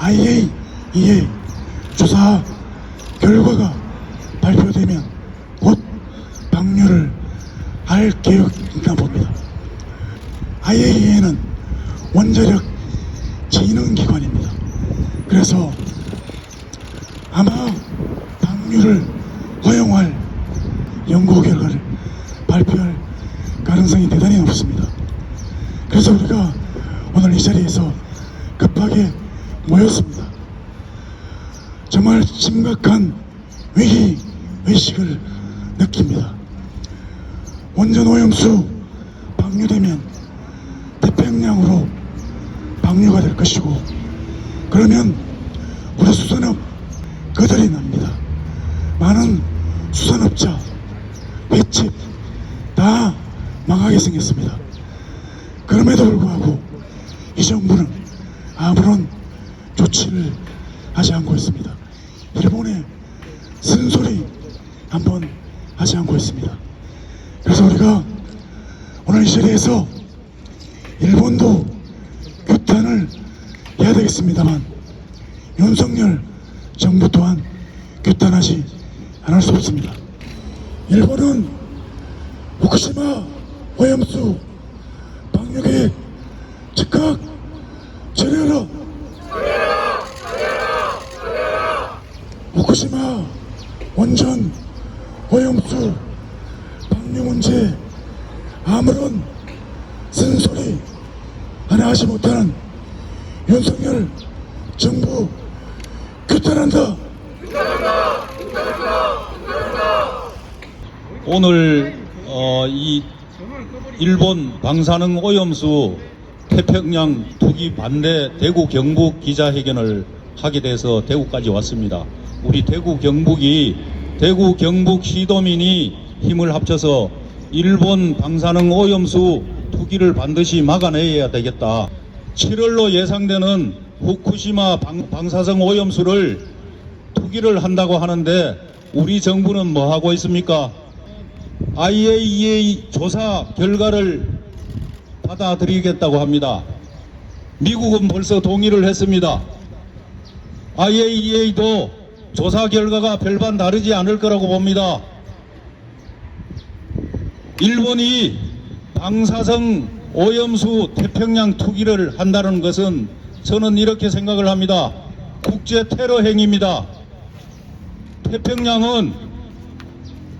IAEA 조사 결과가 발표되면 곧 방류를 할 계획인가 봅니다. IAEA는 원자력 진흥기관입니다. 그래서 아마 방류를 허용할 연구 결과를 발표할 가능성이 대단히 높습니다. 그래서 우리가 오늘 이 자리에서 급하게 모였습니다. 정말 심각한 위기 의식을 느낍니다. 원전 오염수 방류되면 태평양으로 방류가 될 것이고, 그러면 우리 수산업 거덜이 납니다. 많은 수산업자, 횟집 다 망하게 생겼습니다. 그럼에도 불구하고 이 정부는 아무런 조치를 하지 않고 있습니다. 일본의 쓴소리 한번 하지 않고 있습니다. 그래서 우리가 오늘 이 자리에서 일본도 규탄을 해야 되겠습니다만, 윤석열 정부 또한 규탄하지 않을 수 없습니다. 일본은 후쿠시마 오염수 방류 계획 즉각 철회하라. 후쿠시마 원전 오염수 방류 문제 아무런 쓴소리 하나 하지 못하는 윤석열 정부 규탄한다. 오늘 이 일본 방사능 오염수 태평양 투기 반대 대구 경북 기자회견을 하게 돼서 대구까지 왔습니다. 우리 대구 경북 시도민이 힘을 합쳐서 일본 방사능 오염수 투기를 반드시 막아내야 되겠다. 7월로 예상되는 후쿠시마 방사성 오염수를 투기를 한다고 하는데, 우리 정부는 뭐 하고 있습니까? IAEA 조사 결과를 받아들이겠다고 합니다. 미국은 벌써 동의를 했습니다. IAEA도 조사 결과가 별반 다르지 않을 거라고 봅니다. 일본이 방사성 오염수 태평양 투기를 한다는 것은 저는 이렇게 생각을 합니다. 국제 테러 행위입니다. 태평양은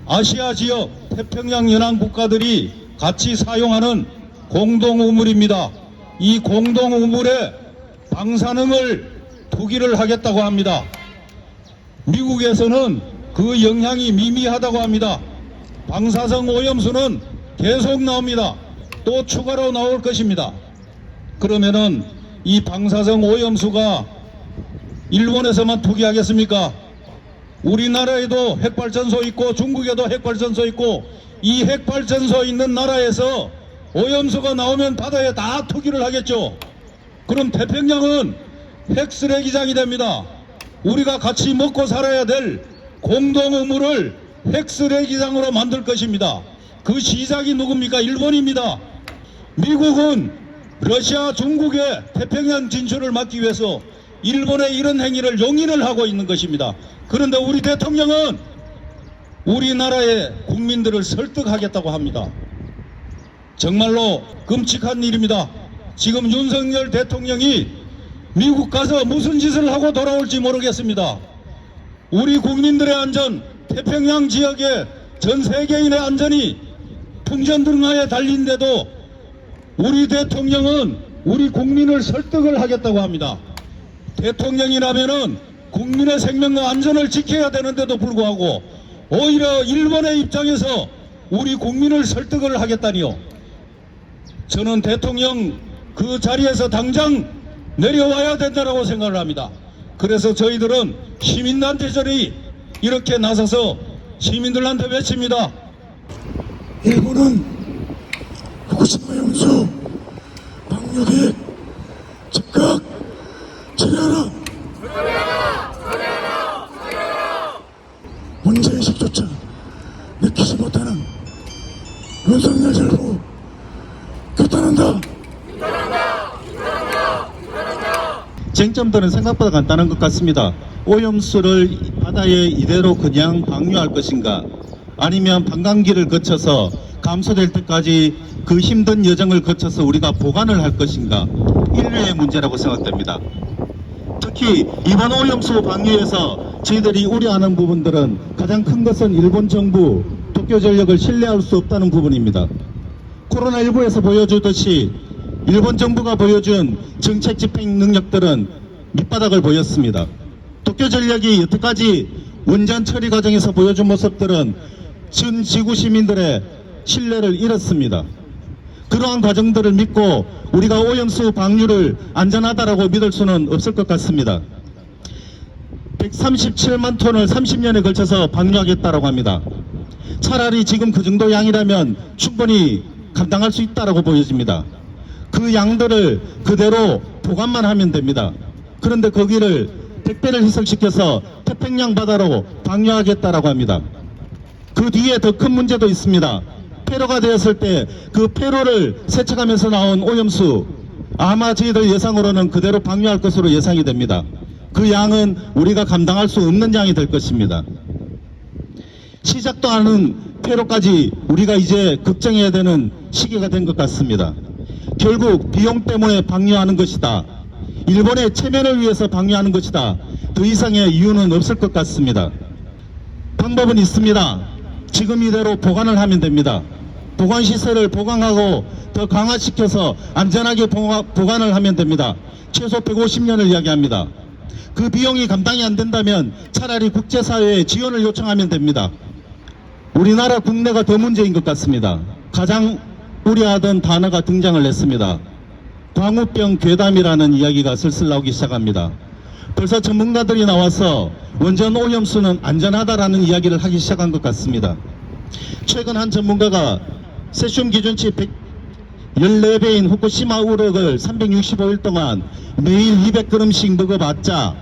아시아 지역 태평양 연안 국가들이 같이 사용하는 공동 우물입니다. 이 공동 우물에 방사능을 투기를 하겠다고 합니다. 미국에서는 그 영향이 미미하다고 합니다. 방사성 오염수는 계속 나옵니다. 또 추가로 나올 것입니다. 그러면은 이 방사성 오염수가 일본에서만 투기하겠습니까? 우리나라에도 핵발전소 있고 중국에도 핵발전소 있고, 이 핵발전소 있는 나라에서 오염수가 나오면 바다에 다 투기를 하겠죠. 그럼 태평양은 핵쓰레기장이 됩니다. 우리가 같이 먹고 살아야 될 공동우물을 핵쓰레기장으로 만들 것입니다. 그 시작이 누굽니까? 일본입니다. 미국은 러시아, 중국의 태평양 진출을 막기 위해서 일본의 이런 행위를 용인을 하고 있는 것입니다. 그런데 우리 대통령은 우리나라의 국민들을 설득하겠다고 합니다. 정말로 끔찍한 일입니다. 지금 윤석열 대통령이 미국 가서 무슨 짓을 하고 돌아올지 모르겠습니다. 우리 국민들의 안전, 태평양 지역의 전 세계인의 안전이 풍전등하에 달린데도 우리 대통령은 우리 국민을 설득을 하겠다고 합니다. 대통령이라면은 국민의 생명과 안전을 지켜야 되는데도 불구하고 오히려 일본의 입장에서 우리 국민을 설득을 하겠다니요. 저는 대통령 그 자리에서 당장 내려와야 된다고 생각을 합니다. 그래서 저희들은 시민단체들이 이렇게 나서서 시민들한테 외칩니다. 일본은 후쿠시마 오염수 방류 계획 즉각 철회하라. 문제의식조차 느끼지 못하는 윤석열 정부 규탄한다. 쟁점들은 생각보다 간단한 것 같습니다. 오염수를 바다에 이대로 그냥 방류할 것인가, 아니면 반강기를 거쳐서 감소될 때까지 그 힘든 여정을 거쳐서 우리가 보관을 할 것인가, 인류의 문제라고 생각됩니다. 특히 이번 오염수 방류에서 저희들이 우려하는 부분들은 가장 큰 것은 일본 정부, 도쿄전력을 신뢰할 수 없다는 부분입니다. 코로나19에서 보여주듯이 일본 정부가 보여준 정책 집행 능력들은 밑바닥을 보였습니다. 도쿄전력이 여태까지 원전 처리 과정에서 보여준 모습들은 전 지구 시민들의 신뢰를 잃었습니다. 그러한 과정들을 믿고 우리가 오염수 방류를 안전하다라고 믿을 수는 없을 것 같습니다. 137만 톤을 30년에 걸쳐서 방류하겠다라고 합니다. 차라리 지금 그 정도 양이라면 충분히 감당할 수 있다라고 보여집니다. 그 양들을 그대로 보관만 하면 됩니다. 그런데 거기를 택배를 희석시켜서 태평양 바다로 방류하겠다라고 합니다. 그 뒤에 더 큰 문제도 있습니다. 폐로가 되었을 때 그 폐로를 세척하면서 나온 오염수, 아마 저희들 예상으로는 그대로 방류할 것으로 예상이 됩니다. 그 양은 우리가 감당할 수 없는 양이 될 것입니다. 시작도 않은 폐로까지 우리가 이제 걱정해야 되는 시기가 된 것 같습니다. 결국 비용 때문에 방류하는 것이다, 일본의 체면을 위해서 방류하는 것이다, 더 이상의 이유는 없을 것 같습니다. 방법은 있습니다. 지금 이대로 보관을 하면 됩니다. 보관시설을 보강하고 더 강화시켜서 안전하게 보관을 하면 됩니다. 최소 150년을 이야기합니다. 그 비용이 감당이 안 된다면 차라리 국제사회에 지원을 요청하면 됩니다. 우리나라 국내가 더 문제인 것 같습니다. 가장 우려하던 단어가 등장을 했습니다. 광우병 괴담이라는 이야기가 슬슬 나오기 시작합니다. 벌써 전문가들이 나와서 원전 오염수는 안전하다라는 이야기를 하기 시작한 것 같습니다. 최근 한 전문가가 세슘 기준치 114배인 후쿠시마 우럭을 365일 동안 매일 200g씩 먹어봤자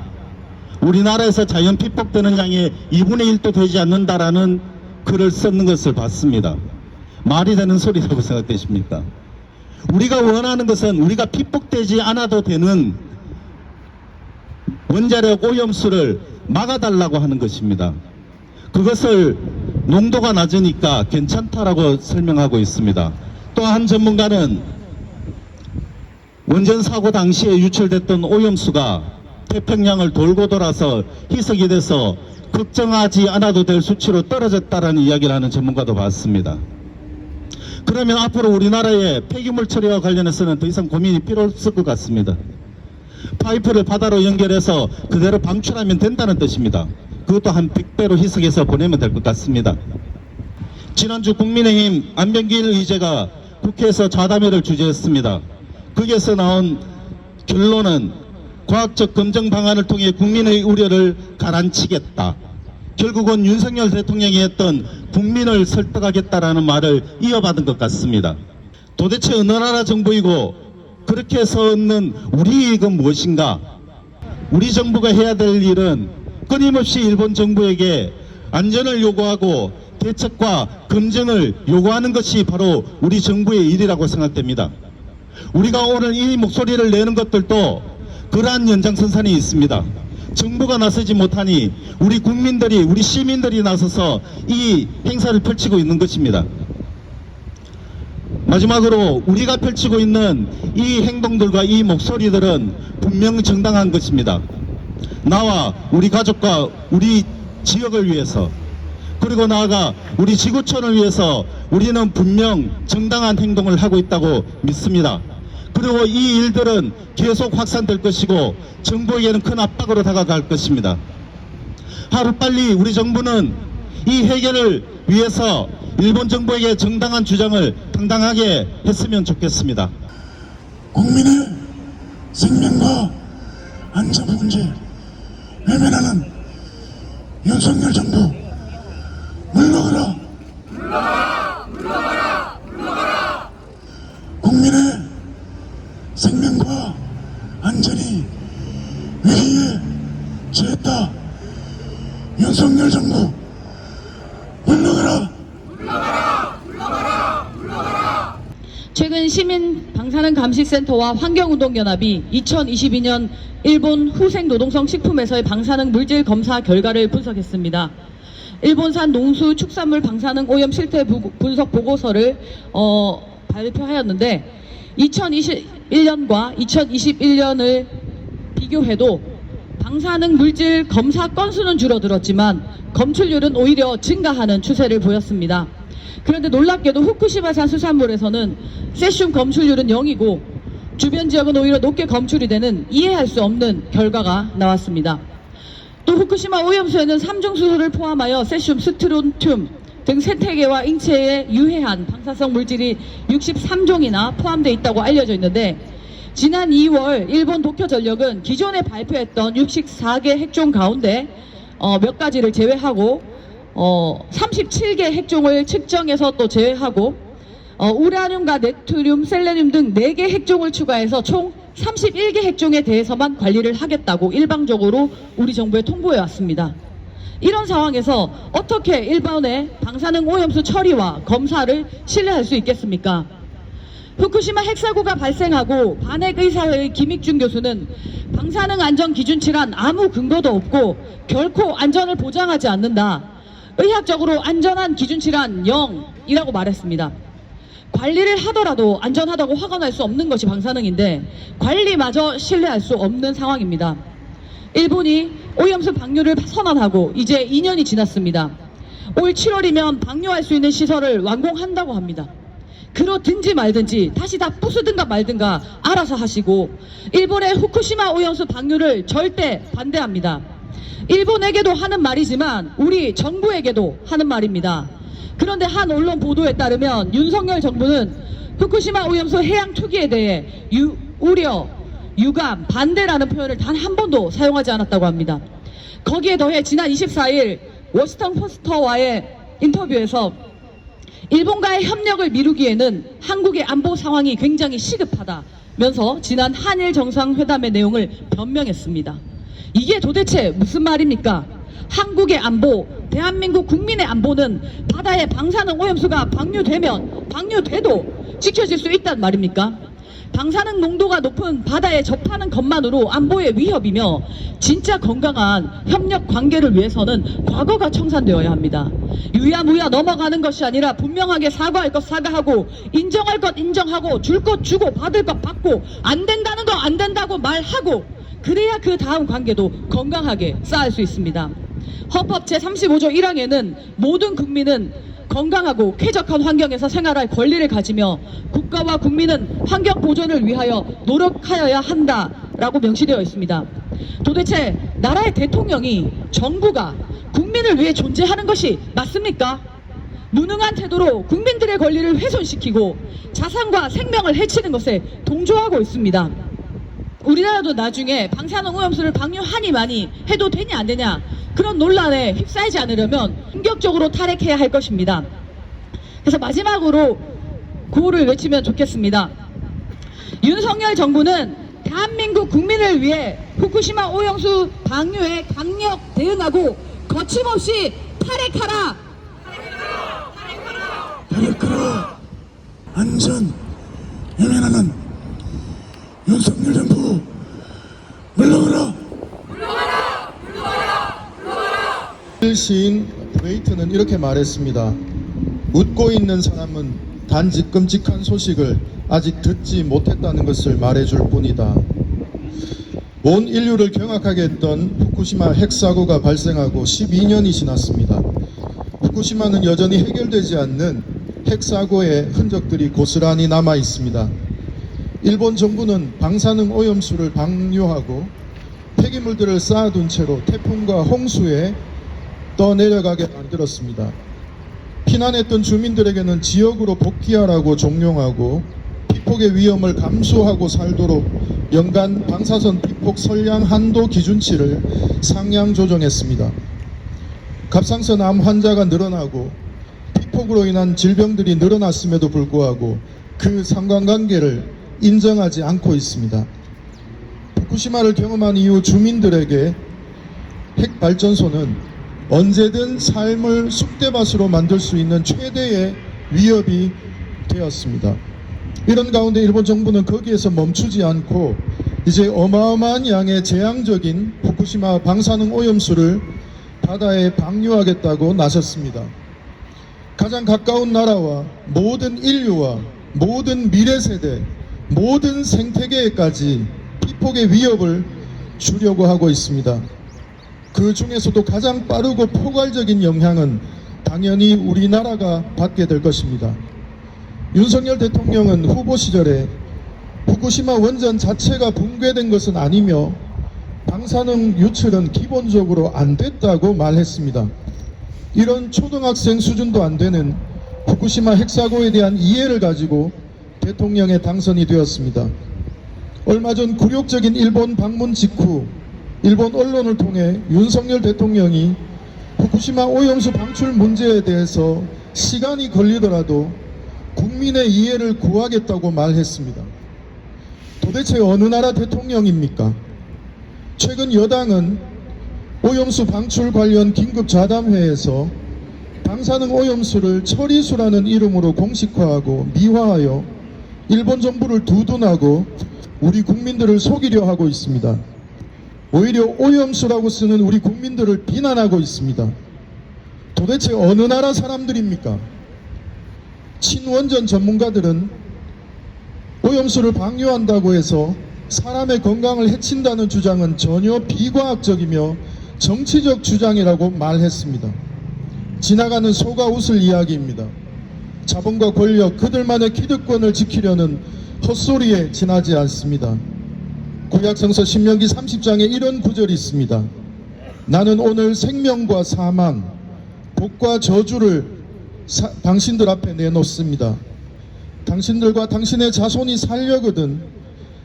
우리나라에서 자연 피폭되는 양의 2분의 1도 되지 않는다라는 글을 썼는 것을 봤습니다. 말이 되는 소리라고 생각되십니까? 우리가 원하는 것은 우리가 피폭되지 않아도 되는 원자력 오염수를 막아달라고 하는 것입니다. 그것을 농도가 낮으니까 괜찮다라고 설명하고 있습니다. 또 한 전문가는 원전 사고 당시에 유출됐던 오염수가 태평양을 돌고 돌아서 희석이 돼서 걱정하지 않아도 될 수치로 떨어졌다라는 이야기를 하는 전문가도 봤습니다. 그러면 앞으로 우리나라의 폐기물 처리와 관련해서는 더 이상 고민이 필요 없을 것 같습니다. 파이프를 바다로 연결해서 그대로 방출하면 된다는 뜻입니다. 그것도 한 100배로 희석해서 보내면 될 것 같습니다. 지난주 국민의힘 안병길 의제가 국회에서 좌담회를 주재했습니다. 거기에서 나온 결론은 과학적 검증 방안을 통해 국민의 우려를 가라앉히겠다. 결국은 윤석열 대통령이 했던 국민을 설득하겠다라는 말을 이어받은 것 같습니다. 도대체 어느 나라 정부이고 그렇게 해서 얻는 우리 이익은 무엇인가? 우리 정부가 해야 될 일은 끊임없이 일본 정부에게 안전을 요구하고 대책과 검증을 요구하는 것이 바로 우리 정부의 일이라고 생각됩니다. 우리가 오늘 이 목소리를 내는 것들도 그러한 연장선상에 있습니다. 정부가 나서지 못하니 우리 국민들이, 우리 시민들이 나서서 이 행사를 펼치고 있는 것입니다. 마지막으로 우리가 펼치고 있는 이 행동들과 이 목소리들은 분명히 정당한 것입니다. 나와 우리 가족과 우리 지역을 위해서, 그리고 나아가 우리 지구촌을 위해서 우리는 분명 정당한 행동을 하고 있다고 믿습니다. 그리고 이 일들은 계속 확산될 것이고 정부에게는 큰 압박으로 다가갈 것입니다. 하루빨리 우리 정부는 이 해결을 위해서 일본 정부에게 정당한 주장을 당당하게 했으면 좋겠습니다. 국민의 생명과 안전 문제 외면하는 윤석열 정부 물러가라. 국민의 생명과 안전이 위기에 처했다. 윤석열 정부 물러가라. 최근 시민 방 방사능 감시센터와 환경운동연합이 2022년 일본 후생노동성 식품에서의 방사능 물질 검사 결과를 분석했습니다. 일본산 농수축산물 방사능 오염 실태 분석 보고서를 발표하였는데 2021년과 2021년을 비교해도 방사능 물질 검사 건수는 줄어들었지만 검출률은 오히려 증가하는 추세를 보였습니다. 그런데 놀랍게도 후쿠시마산 수산물에서는 세슘 검출률은 0이고 주변 지역은 오히려 높게 검출이 되는 이해할 수 없는 결과가 나왔습니다. 또 후쿠시마 오염수에는 삼중수소를 포함하여 세슘, 스트론튬 등 생태계와 인체에 유해한 방사성 물질이 63종이나 포함되어 있다고 알려져 있는데 지난 2월 일본 도쿄전력은 기존에 발표했던 64개 핵종 가운데 몇 가지를 제외하고 37개 핵종을 측정해서 또 제외하고 우라늄과 네트륨, 셀레늄 등 4개 핵종을 추가해서 총 31개 핵종에 대해서만 관리를 하겠다고 일방적으로 우리 정부에 통보해 왔습니다. 이런 상황에서 어떻게 일본의 방사능 오염수 처리와 검사를 신뢰할 수 있겠습니까? 후쿠시마 핵사고가 발생하고 반핵의사회의 김익준 교수는 방사능 안전 기준치란 아무 근거도 없고 결코 안전을 보장하지 않는다. 의학적으로 안전한 기준치란 0이라고 말했습니다. 관리를 하더라도 안전하다고 화가 날 수 없는 것이 방사능인데 관리마저 신뢰할 수 없는 상황입니다. 일본이 오염수 방류를 선언하고 이제 2년이 지났습니다. 올 7월이면 방류할 수 있는 시설을 완공한다고 합니다. 그러든지 말든지 다시 다 부수든가 말든가 알아서 하시고 일본의 후쿠시마 오염수 방류를 절대 반대합니다. 일본에게도 하는 말이지만 우리 정부에게도 하는 말입니다. 그런데 한 언론 보도에 따르면 윤석열 정부는 후쿠시마 오염수 해양 투기에 대해 우려, 유감, 반대라는 표현을 단 한 번도 사용하지 않았다고 합니다. 거기에 더해 지난 24일 워싱턴 포스터와의 인터뷰에서 일본과의 협력을 미루기에는 한국의 안보 상황이 굉장히 시급하다면서 지난 한일 정상회담의 내용을 변명했습니다. 이게 도대체 무슨 말입니까? 한국의 안보, 대한민국 국민의 안보는 바다에 방사능 오염수가 방류돼도 지켜질 수 있단 말입니까? 방사능 농도가 높은 바다에 접하는 것만으로 안보의 위협이며 진짜 건강한 협력 관계를 위해서는 과거가 청산되어야 합니다. 유야무야 넘어가는 것이 아니라 분명하게 사과할 것 사과하고 인정할 것 인정하고 줄 것 주고 받을 것 받고 안 된다는 거 안 된다고 말하고 그래야 그 다음 관계도 건강하게 쌓을 수 있습니다. 헌법 제35조 1항에는 모든 국민은 건강하고 쾌적한 환경에서 생활할 권리를 가지며 국가와 국민은 환경 보존을 위하여 노력하여야 한다라고 명시되어 있습니다. 도대체 나라의 대통령이 정부가 국민을 위해 존재하는 것이 맞습니까? 무능한 태도로 국민들의 권리를 훼손시키고 자산과 생명을 해치는 것에 동조하고 있습니다. 우리나라도 나중에 방사능 오염수를 방류하니 많이 해도 되냐 안 되냐 그런 논란에 휩싸이지 않으려면 본격적으로 탈핵해야 할 것입니다. 그래서 마지막으로 구호를 외치면 좋겠습니다. 윤석열 정부는 대한민국 국민을 위해 후쿠시마 오염수 방류에 강력 대응하고 거침없이 탈핵하라! 탈핵하라! 안전 유민하는 윤석열 정부 물러가라! 시인 웨이트는 이렇게 말했습니다. 웃고 있는 사람은 단지 끔찍한 소식을 아직 듣지 못했다는 것을 말해줄 뿐이다. 온 인류를 경악하게 했던 후쿠시마 핵사고가 발생하고 12년이 지났습니다. 후쿠시마는 여전히 해결되지 않는 핵사고의 흔적들이 고스란히 남아 있습니다. 일본 정부는 방사능 오염수를 방류하고 폐기물들을 쌓아둔 채로 태풍과 홍수에 떠내려가게 만들었습니다. 피난했던 주민들에게는 지역으로 복귀하라고 종용하고 피폭의 위험을 감수하고 살도록 연간 방사선 피폭 선량 한도 기준치를 상향 조정했습니다. 갑상선 암 환자가 늘어나고 피폭으로 인한 질병들이 늘어났음에도 불구하고 그 상관관계를 인정하지 않고 있습니다. 후쿠시마를 경험한 이후 주민들에게 핵발전소는 언제든 삶을 쑥대밭으로 만들 수 있는 최대의 위협이 되었습니다. 이런 가운데 일본 정부는 거기에서 멈추지 않고 이제 어마어마한 양의 재앙적인 후쿠시마 방사능 오염수를 바다에 방류하겠다고 나섰습니다. 가장 가까운 나라와 모든 인류와 모든 미래 세대, 모든 생태계에까지 피폭의 위협을 주려고 하고 있습니다. 그 중에서도 가장 빠르고 포괄적인 영향은 당연히 우리나라가 받게 될 것입니다. 윤석열 대통령은 후보 시절에 후쿠시마 원전 자체가 붕괴된 것은 아니며 방사능 유출은 기본적으로 안 됐다고 말했습니다. 이런 초등학생 수준도 안 되는 후쿠시마 핵사고에 대한 이해를 가지고 대통령에 당선이 되었습니다. 얼마 전 굴욕적인 일본 방문 직후 일본 언론을 통해 윤석열 대통령이 후쿠시마 오염수 방출 문제에 대해서 시간이 걸리더라도 국민의 이해를 구하겠다고 말했습니다. 도대체 어느 나라 대통령입니까? 최근 여당은 오염수 방출 관련 긴급자담회에서 방사능 오염수를 처리수라는 이름으로 공식화하고 미화하여 일본 정부를 두둔하고 우리 국민들을 속이려 하고 있습니다. 오히려 오염수라고 쓰는 우리 국민들을 비난하고 있습니다. 도대체 어느 나라 사람들입니까? 친원전 전문가들은 오염수를 방류한다고 해서 사람의 건강을 해친다는 주장은 전혀 비과학적이며 정치적 주장이라고 말했습니다. 지나가는 소가 웃을 이야기입니다. 자본과 권력, 그들만의 기득권을 지키려는 헛소리에 지나지 않습니다. 구약성서 신명기 30장에 이런 구절이 있습니다. 나는 오늘 생명과 사망, 복과 저주를 당신들 앞에 내놓습니다. 당신들과 당신의 자손이 살려거든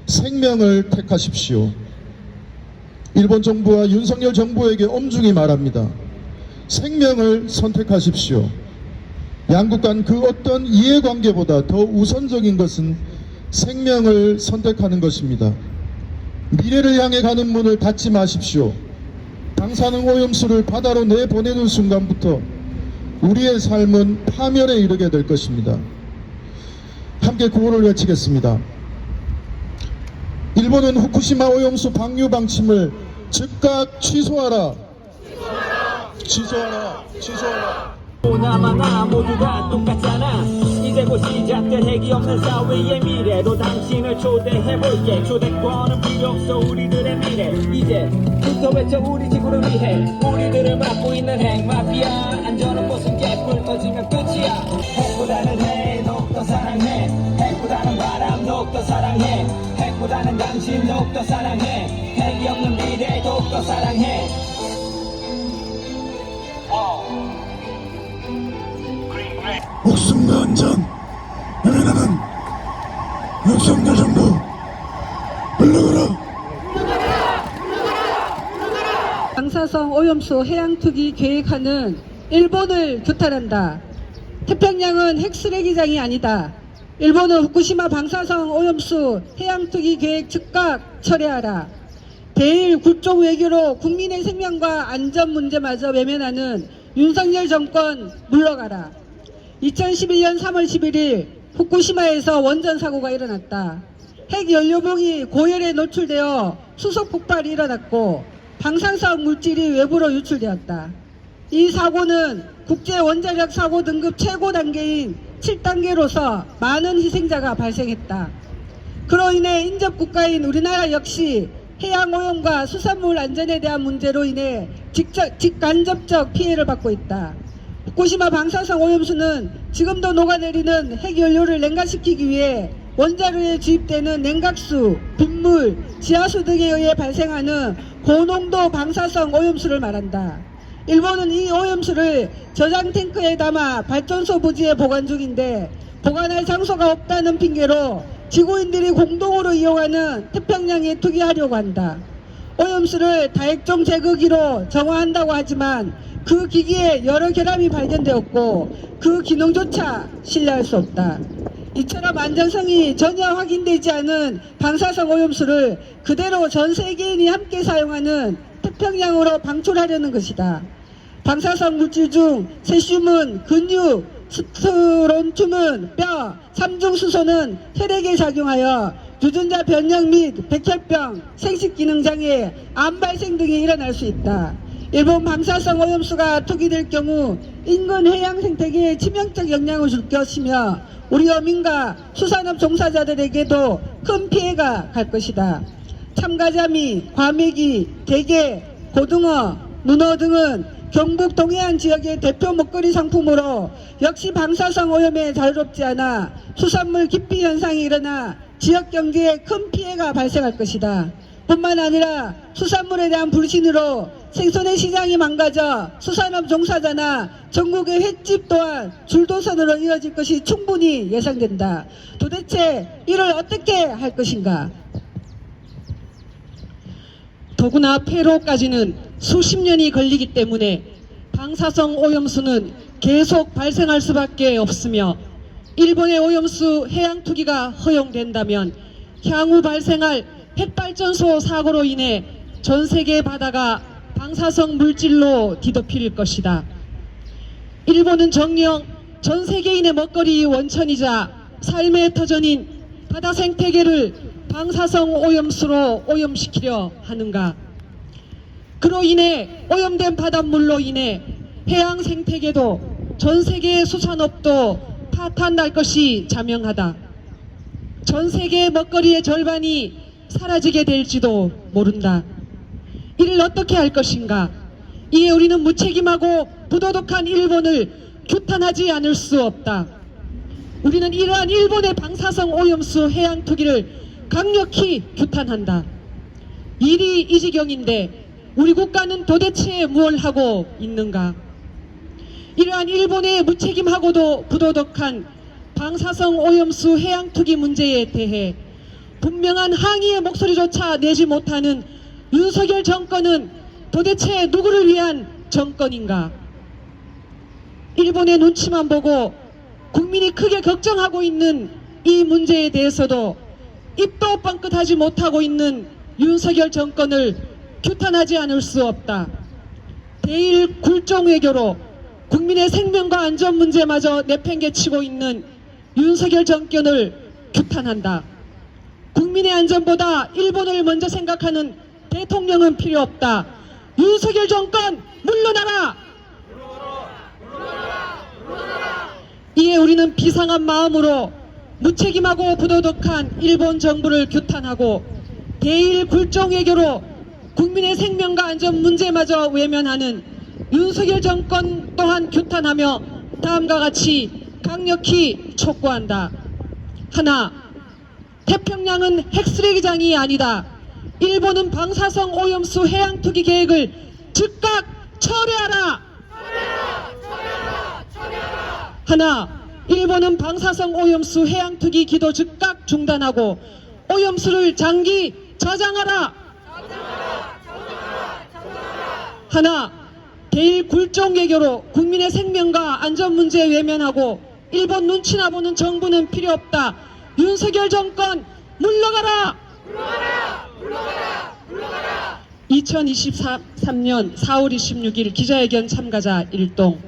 생명을 택하십시오. 일본 정부와 윤석열 정부에게 엄중히 말합니다. 생명을 선택하십시오. 양국 간 그 어떤 이해관계보다 더 우선적인 것은 생명을 선택하는 것입니다. 미래를 향해 가는 문을 닫지 마십시오. 방사능 오염수를 바다로 내보내는 순간부터 우리의 삶은 파멸에 이르게 될 것입니다. 함께 구호를 외치겠습니다. 일본은 후쿠시마 오염수 방류 방침을 즉각 취소하라. 취소하라. 취소하라. 오나마나 모두 다 똑같잖아. 이제 곧 시작될 핵이 없는 사회의 미래로 당신을 초대해볼게. 초대권은 필요 없어 우리들의 미래. 이제부터 외쳐 우리 지구를 위해. 우리들을 맡고 있는 핵 마피아. 안전한 곳은 개뿔 터지면 끝이야. 핵보다는 해 더욱더 사랑해. 핵보다는 바람 더욱더 사랑해. 핵보다는 당신 더욱더 사랑해. 핵이 없는 미래 더욱더 사랑해. 목숨과 안전 외면하는 윤석열 정부 물러가라. 방사성 오염수 해양 투기 계획하는 일본을 규탄한다. 태평양은 핵쓰레기장이 아니다. 일본은 후쿠시마 방사성 오염수 해양 투기 계획 즉각 철회하라. 대일 굴종 외교로 국민의 생명과 안전 문제마저 외면하는 윤석열 정권 물러가라. 2011년 3월 11일 후쿠시마에서 원전 사고가 일어났다. 핵 연료봉이 고열에 노출되어 수소 폭발이 일어났고 방사성 물질이 외부로 유출되었다. 이 사고는 국제 원자력 사고 등급 최고 단계인 7단계로서 많은 희생자가 발생했다. 그로 인해 인접국가인 우리나라 역시 해양오염과 수산물 안전에 대한 문제로 인해 직간접적 피해를 받고 있다. 후쿠시마 방사성 오염수는 지금도 녹아내리는 핵연료를 냉각시키기 위해 원자로에 주입되는 냉각수, 빗물, 지하수 등에 의해 발생하는 고농도 방사성 오염수를 말한다. 일본은 이 오염수를 저장 탱크에 담아 발전소 부지에 보관 중인데 보관할 장소가 없다는 핑계로 지구인들이 공동으로 이용하는 태평양에 투기하려고 한다. 오염수를 다액종 제거기로 정화한다고 하지만 그 기기에 여러 결함이 발견되었고 그 기능조차 신뢰할 수 없다. 이처럼 안전성이 전혀 확인되지 않은 방사성 오염수를 그대로 전 세계인이 함께 사용하는 태평양으로 방출하려는 것이다. 방사성 물질 중 세슘은 근육, 스트론튬은 뼈, 삼중수소는 혈액에 작용하여 유전자 변형 및 백혈병, 생식기능장애, 암 발생 등이 일어날 수 있다. 일본 방사성 오염수가 투기될 경우 인근 해양 생태계에 치명적 영향을 줄 것이며 우리 어민과 수산업 종사자들에게도 큰 피해가 갈 것이다. 참가자미, 과메기, 대게, 고등어, 문어 등은 경북 동해안 지역의 대표 먹거리 상품으로 역시 방사성 오염에 자유롭지 않아 수산물 기피 현상이 일어나 지역 경제에 큰 피해가 발생할 것이다. 뿐만 아니라 수산물에 대한 불신으로 생선의 시장이 망가져 수산업 종사자나 전국의 횟집 또한 줄도선으로 이어질 것이 충분히 예상된다. 도대체 이를 어떻게 할 것인가? 더구나 폐로까지는 수십 년이 걸리기 때문에 방사성 오염수는 계속 발생할 수밖에 없으며 일본의 오염수 해양 투기가 허용된다면 향후 발생할 핵발전소 사고로 인해 전 세계 바다가 방사성 물질로 뒤덮일 것이다. 일본은 정녕 전 세계인의 먹거리 원천이자 삶의 터전인 바다 생태계를 방사성 오염수로 오염시키려 하는가? 그로 인해 오염된 바닷물로 인해 해양 생태계도 전 세계의 수산업도 파탄날 것이 자명하다. 전 세계의 먹거리의 절반이 사라지게 될지도 모른다. 이를 어떻게 할 것인가? 이에 우리는 무책임하고 부도덕한 일본을 규탄하지 않을 수 없다. 우리는 이러한 일본의 방사성 오염수 해양 투기를 강력히 규탄한다. 일이 이 지경인데 우리 국가는 도대체 무엇을 하고 있는가? 이러한 일본의 무책임하고도 부도덕한 방사성 오염수 해양 투기 문제에 대해 분명한 항의의 목소리조차 내지 못하는 윤석열 정권은 도대체 누구를 위한 정권인가? 일본의 눈치만 보고 국민이 크게 걱정하고 있는 이 문제에 대해서도 입도 뻥끗하지 못하고 있는 윤석열 정권을 규탄하지 않을 수 없다. 대일 굴종 외교로 국민의 생명과 안전 문제마저 내팽개치고 있는 윤석열 정권을 규탄한다. 국민의 안전보다 일본을 먼저 생각하는 대통령은 필요 없다. 윤석열 정권 물러나라! 이에 우리는 비상한 마음으로 무책임하고 부도덕한 일본 정부를 규탄하고 대일 굴종 외교로 국민의 생명과 안전 문제마저 외면하는 윤석열 정권 또한 규탄하며 다음과 같이 강력히 촉구한다. 하나, 태평양은 핵쓰레기장이 아니다. 일본은 방사성 오염수 해양 투기 계획을 즉각 철회하라. 하나, 일본은 방사성 오염수 해양 투기 기도 즉각 중단하고 오염수를 장기 저장하라. 하나, 대일 굴종 외교로 국민의 생명과 안전 문제 외면하고 일본 눈치나 보는 정부는 필요 없다. 윤석열 정권 물러가라. 2023년 4월 26일 기자회견 참가자 일동